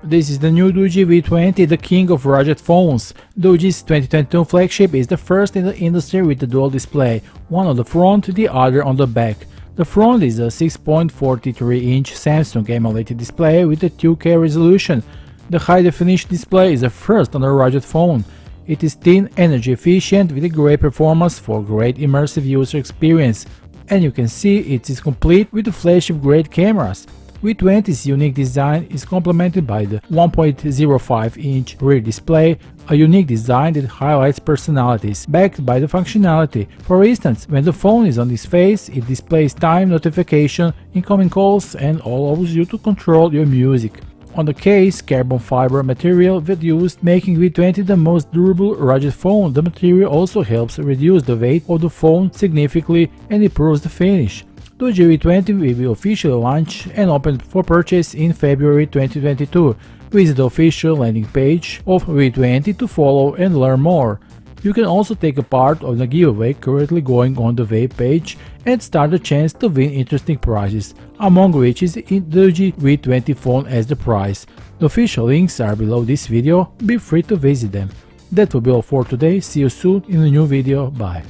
This is the new Doogee V20, the king of rugged phones. Doogee's 2022 flagship is the first in the industry with a dual display, one on the front, the other on the back. The front is a 6.43-inch Samsung AMOLED display with a 2K resolution. The high-definition display is the first on a rugged phone. It is thin, energy efficient with a great performance for great immersive user experience. And you can see it is complete with the flagship-grade cameras. V20's unique design is complemented by the 1.05-inch rear display, a unique design that highlights personalities, backed by the functionality. For instance, when the phone is on its face, it displays time, notification, incoming calls, and allows you to control your music. On the case, carbon fiber material was used, making V20 the most durable rugged phone. The material also helps reduce the weight of the phone significantly and improves the finish. Doogee V20 will be officially launched and opened for purchase in February 2022. Visit the official landing page of V20 to follow and learn more. You can also take a part of the giveaway currently going on the web page and start a chance to win interesting prizes, among which is the Doogee V20 phone as the prize. The official links are below this video, be free to visit them. That will be all for today, see you soon in a new video, bye.